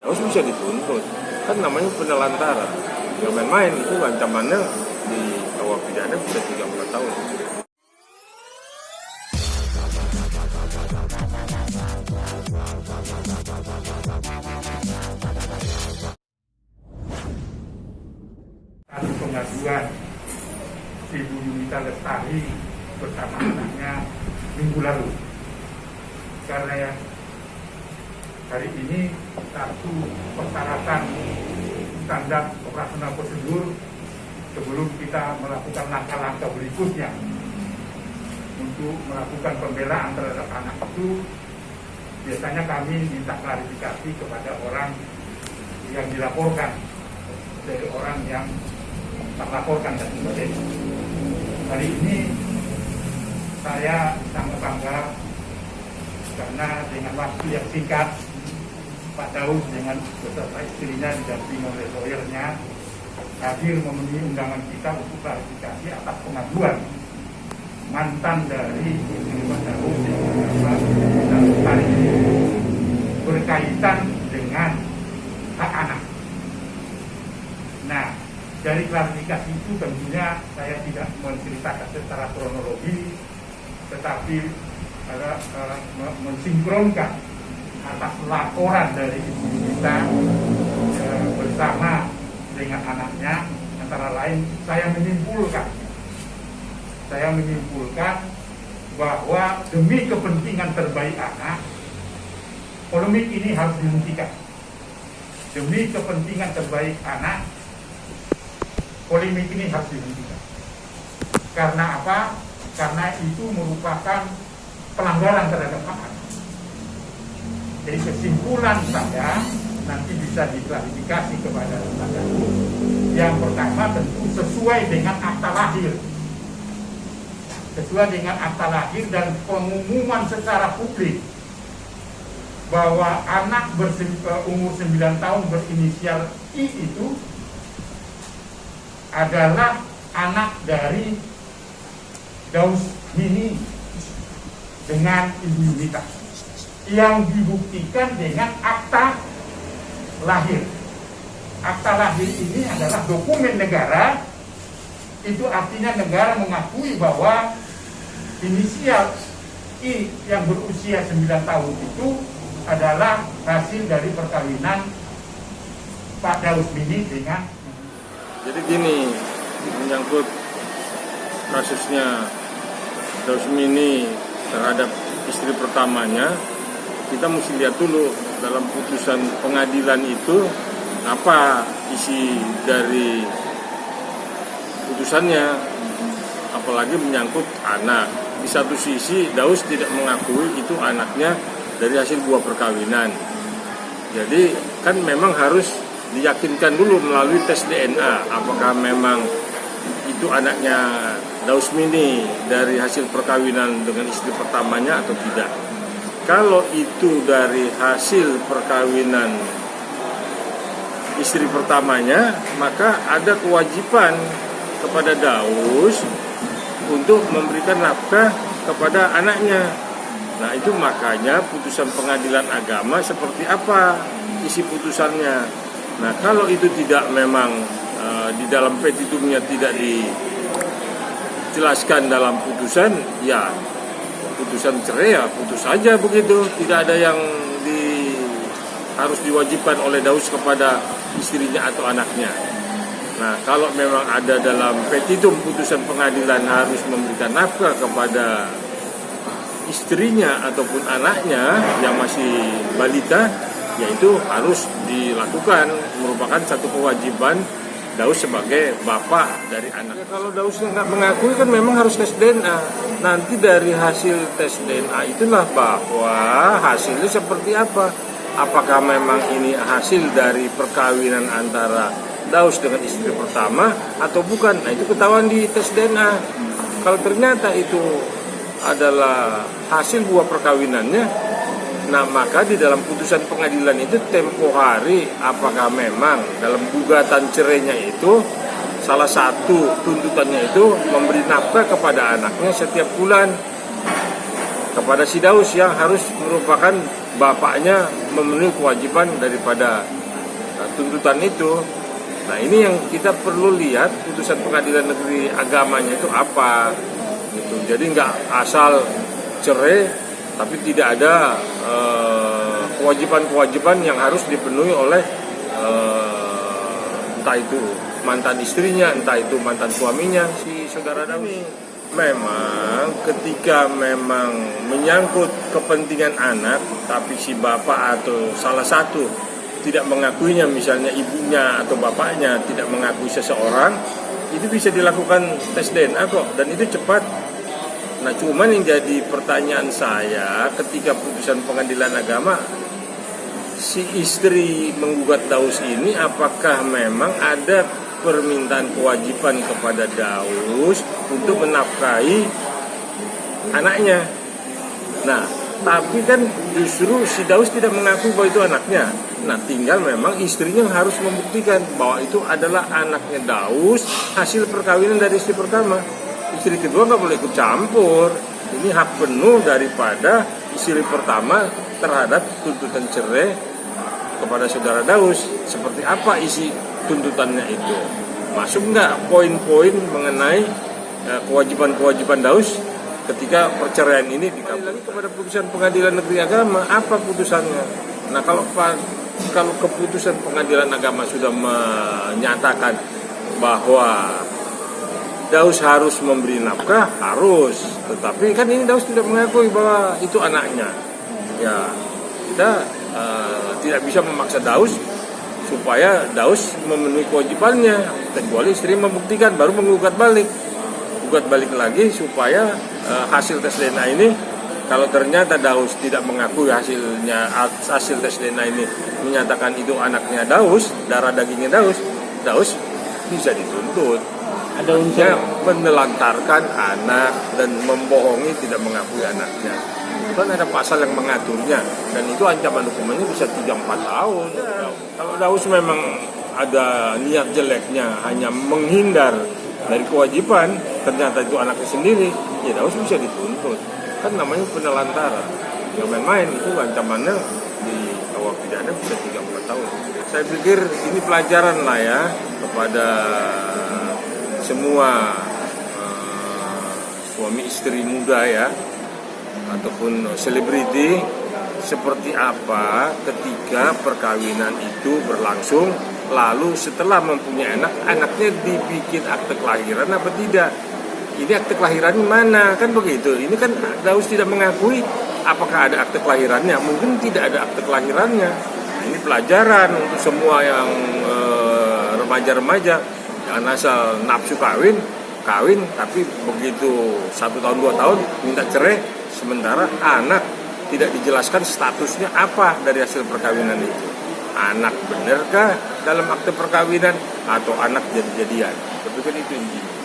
Harus bisa dituntut, kan namanya penelantaran. Nggak main-main, itu ancamannya di KUH pidana bisa 3-4 tahun. Kasus pengaduan Ibu Yunita Lestari bersama anaknya minggu lalu, karena ya hari ini satu persyaratan standar operasional prosedur sebelum kita melakukan langkah-langkah berikutnya untuk melakukan pembelaan terhadap anak itu. Biasanya kami minta klarifikasi kepada orang yang dilaporkan, dari orang yang terlaporkan dan sebagainya. Hari ini saya sangat bangga karena dengan waktu yang singkat Pak Daus dengan beserta istrinya didampingi oleh lawyernya hadir memenuhi undangan kita untuk klarifikasi atas pengaduan mantan dari istri Pak Daus dan Lestari berkaitan dengan hak anak. Nah, dari klarifikasi itu tentunya saya tidak menceritakan secara kronologi, tetapi mensinkronkan atas laporan dari ibu kita bersama dengan anaknya. Antara lain saya menyimpulkan bahwa demi kepentingan terbaik anak, polemik ini harus dihentikan. Demi kepentingan terbaik anak, polemik ini harus dihentikan. Karena apa? Karena itu merupakan pelanggaran terhadap hak anak. Jadi kesimpulan saya nanti bisa diklarifikasi kepada lembaga. Yang pertama tentu sesuai dengan akta lahir. Sesuai dengan akta lahir dan pengumuman secara publik bahwa anak umur 9 tahun berinisial I itu adalah anak dari Daus Mini dengan Ibu Yunita yang dibuktikan dengan akta lahir. Akta lahir ini adalah dokumen negara. Itu artinya negara mengakui bahwa inisial I yang berusia 9 tahun itu adalah hasil dari perkawinan Pak Daus Mini dengan. Jadi gini, menyangkut kasusnya Daus Mini terhadap istri pertamanya, kita mesti lihat dulu dalam putusan pengadilan itu apa isi dari putusannya, apalagi menyangkut anak. Di satu sisi Daus tidak mengakui itu anaknya dari hasil buah perkawinan. Jadi kan memang harus diyakinkan dulu melalui tes DNA apakah memang itu anaknya Daus Mini dari hasil perkawinan dengan istri pertamanya atau tidak. Kalau itu dari hasil perkawinan istri pertamanya, maka ada kewajiban kepada Daus untuk memberikan nafkah kepada anaknya. Nah, itu makanya putusan pengadilan agama seperti apa isi putusannya. Nah, kalau itu tidak memang di dalam petitumnya tidak dijelaskan dalam putusan, ya putusan cerai ya putus saja begitu. Tidak ada yang harus diwajibkan oleh Daus kepada istrinya atau anaknya. Nah, kalau memang ada dalam petitum putusan pengadilan harus memberikan nafkah kepada istrinya ataupun anaknya yang masih balita, yaitu harus dilakukan, merupakan satu kewajiban Daus sebagai bapak dari anak. Ya, kalau Dausnya nggak mengakui kan memang harus tes DNA. Nanti dari hasil tes DNA itulah bahwa hasilnya seperti apa. Apakah memang ini hasil dari perkawinan antara Daus dengan istri pertama atau bukan? Nah, itu ketahuan di tes DNA. Kalau ternyata itu adalah hasil buah perkawinannya, nah maka di dalam putusan pengadilan itu tempo hari apakah memang dalam gugatan cerainya itu salah satu tuntutannya itu memberi nafkah kepada anaknya setiap bulan kepada si Daus yang harus merupakan bapaknya memenuhi kewajiban daripada tuntutan itu. Nah, ini yang kita perlu lihat putusan pengadilan negeri agamanya itu apa gitu. Jadi nggak asal cerai tapi tidak ada kewajiban-kewajiban yang harus dipenuhi oleh entah itu mantan istrinya, entah itu mantan suaminya si saudara Daus. Memang ketika memang menyangkut kepentingan anak tapi si bapak atau salah satu tidak mengakuinya, misalnya ibunya atau bapaknya tidak mengakui seseorang, itu bisa dilakukan tes DNA kok, dan itu cepat. Nah, cuman yang jadi pertanyaan saya ketika putusan pengadilan agama, si istri menggugat Daus ini apakah memang ada permintaan kewajiban kepada Daus untuk menafkahi anaknya. Nah, tapi kan justru si Daus tidak mengaku bahwa itu anaknya. Nah, tinggal memang istrinya harus membuktikan bahwa itu adalah anaknya Daus hasil perkawinan dari istri pertama. Istri kedua nggak boleh ikut campur. Ini hak penuh daripada istri pertama terhadap tuntutan cerai kepada saudara Daus. Seperti apa isi tuntutannya itu? Masuk nggak poin-poin mengenai kewajiban-kewajiban Daus ketika perceraian ini dikabulkan? Lagi kepada putusan pengadilan negeri agama, apa putusannya? Nah, kalau keputusan pengadilan agama sudah menyatakan bahwa Daus harus memberi nafkah, harus. Tetapi kan ini Daus tidak mengakui bahwa itu anaknya. Ya, kita tidak bisa memaksa Daus supaya Daus memenuhi kewajibannya, kecuali istri membuktikan, baru menggugat balik lagi supaya hasil tes DNA ini, kalau ternyata Daus tidak mengakui hasil tes DNA ini menyatakan itu anaknya Daus, darah dagingnya Daus bisa dituntut. Ada unsur menelantarkan anak dan membohongi tidak mengakui anaknya. Kan ada pasal yang mengaturnya, dan itu ancaman hukumannya bisa 3-4 tahun. Kalau Daus memang ada niat jeleknya hanya menghindar dari kewajiban, ternyata itu anaknya sendiri, ya Daus bisa dituntut. Kan namanya penelantaran. Yang main-main itu ancamannya di awal pidana bisa 3-4 tahun. Saya pikir ini pelajaran lah ya kepada semua suami istri muda ya, ataupun selebriti, seperti apa ketika perkawinan itu berlangsung, lalu setelah mempunyai anak, anaknya dibikin akte kelahiran apa tidak? Ini akte kelahirannya mana? Kan begitu. Ini kan Daus tidak mengakui apakah ada akte kelahirannya. Mungkin tidak ada akte kelahirannya. Nah, ini pelajaran untuk semua yang remaja-remaja. Jangan asal nafsu kawin, tapi begitu 1 tahun 2 tahun minta cerai, sementara anak tidak dijelaskan statusnya apa dari hasil perkawinan itu. Anak benarkah dalam akte perkawinan atau anak jadi-jadian? Tapi kan itu intinya.